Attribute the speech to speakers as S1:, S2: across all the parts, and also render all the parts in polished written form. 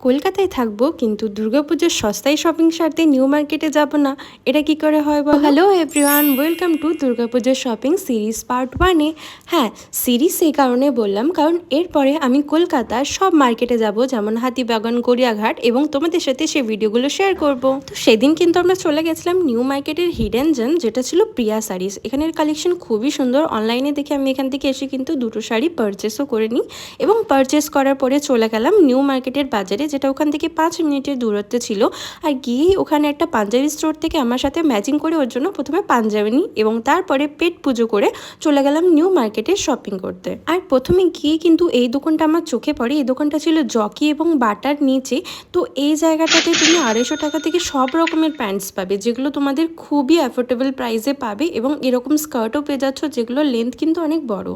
S1: কলকাতায় থাকবো কিন্তু দুর্গাপুজোর সস্তায় শপিং সারতে নিউ মার্কেটে যাব না, এটা কি করে হয় বলো? হ্যালো এভরিওয়ান, ওয়েলকাম টু দুর্গাপুজোর শপিং সিরিজ পার্ট 1-এ। হ্যাঁ, সিরিজ এই কারণে বললাম কারণ এরপরে আমি কলকাতার সব মার্কেটে যাব, যেমন হাতিবাগান, গড়িয়াঘাট, এবং তোমাদের সাথে সেই ভিডিওগুলো শেয়ার করব। তো সেদিন কিন্তু আমরা চলে গেছিলাম নিউ মার্কেটের হিডেন জেম, যেটা ছিল প্রিয়া শাড়িজ। এখানের কালেকশন খুবই সুন্দর। অনলাইনে দেখে আমি এখান থেকে এসে কিন্তু দুটো শাড়ি পারচেসও করে নিই, এবং পারচেস করার পরে চলে গেলাম নিউ মার্কেটের বাজারে, যেটা ওখান থেকে 5 মিনিটের দূরত্বে ছিল। আর গিয়েই ওখানে একটা পাঞ্জাবি স্টোর থেকে আমার সাথে ম্যাচিং করে ওর জন্য প্রথমে পাঞ্জাবি নিই, এবং তারপরে পেট পুজো করে চলে গেলাম নিউ মার্কেটে শপিং করতে। আর প্রথমে গিয়ে কিন্তু এই দোকানটা আমার চোখে পড়ে। এই দোকানটা ছিল জকি এবং বাটার নিচে। তো এই জায়গাটাতে তুমি 250 টাকা থেকে সব রকমের প্যান্টস পাবে, যেগুলো তোমাদের খুবই অ্যাফোর্ডেবল প্রাইসে পাবে, এবং এরকম স্কার্টও পেয়ে যাচ্ছ যেগুলো লেন্থ কিন্তু অনেক বড়।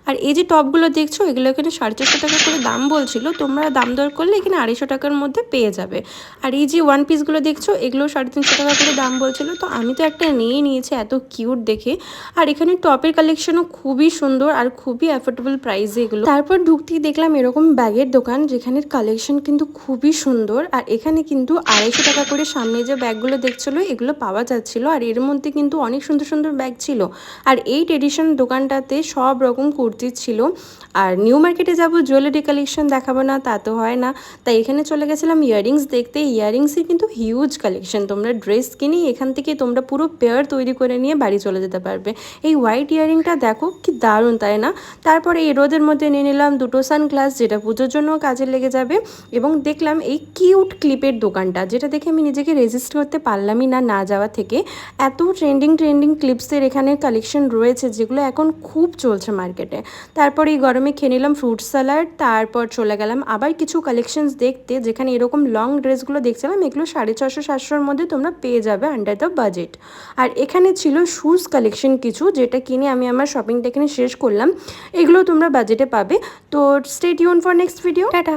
S1: আর এই যে টপগুলো দেখছো, এগুলো এখানে 450 টাকা করে দাম বলছিল। তোমরা দাম দর করলে এখানে 250 টাকার মধ্যে পেয়ে যাবে। আর এই যে ওয়ান পিসগুলো দেখছো, এগুলো 350 টাকা করে দাম বলছিল। তো আমি তো একটা নিয়ে নিয়েছি, এত কিউট দেখে। আর এখানে টপের কালেকশনও খুবই সুন্দর আর খুবই অ্যাফোর্ডেবল প্রাইসে এগুলো। তারপর ঢুকতেই দেখলাম এরকম ব্যাগের দোকান, যেখানের কালেকশন কিন্তু খুবই সুন্দর। আর এখানে কিন্তু 250 টাকা করে সামনে যে ব্যাগগুলো দেখছিল, এগুলো পাওয়া যাচ্ছিল। আর এর মধ্যে কিন্তু অনেক সুন্দর সুন্দর ব্যাগ ছিল। আর এই ট্রেডিশন দোকানটাতে সব রকম কুর্তি ছিল। আর নিউ মার্কেটে যাব, জুয়েলারি কালেকশন দেখাবো না তা তো হয় না, তাই এখানে চলে গেছিলাম ইয়াররিংস দেখতে। ইয়াররিংসের কিন্তু হিউজ কালেকশন। তোমরা ড্রেস কিনে এখান থেকে তোমরা পুরো পেয়ার তৈরি করে নিয়ে বাড়ি চলে যেতে পারবে। এই হোয়াইট ইয়াররিংটা দেখো কি দারুণ, তাই না? তারপরে এই রোদের মধ্যে নিয়ে নিলাম দুটো সানগ্লাস, যেটা পুজোর জন্য কাজে লেগে যাবে। এবং দেখলাম এই কিউট ক্লিপের দোকানটা, যেটা দেখে আমি নিজেকে রেজিস্ট করতে পারলামই না না যাওয়া থেকে। এত ট্রেন্ডিং ক্লিপসের এখানে কালেকশন রয়েছে, যেগুলো এখন খুব চলছে মার্কেটে। তারপর এই গরমে খেয়ে নিলাম ফ্রুট স্যালাড। তারপর চলে গেলাম আবার কিছু কালেকশনস দেখতে, যেখানে এরকম লং ড্রেসগুলো দেখছিলাম, এগুলো 650-700-র মধ্যে তোমরা পেয়ে যাবে আন্ডার দ্য বাজেট। আর এখানে ছিল শুজ কালেকশন কিছু, যেটা কিনে আমি আমার শপিংটা এখানে শেষ করলাম। এগুলো তোমরা বাজেটে পাবে। তো stay tune for next video. Tata.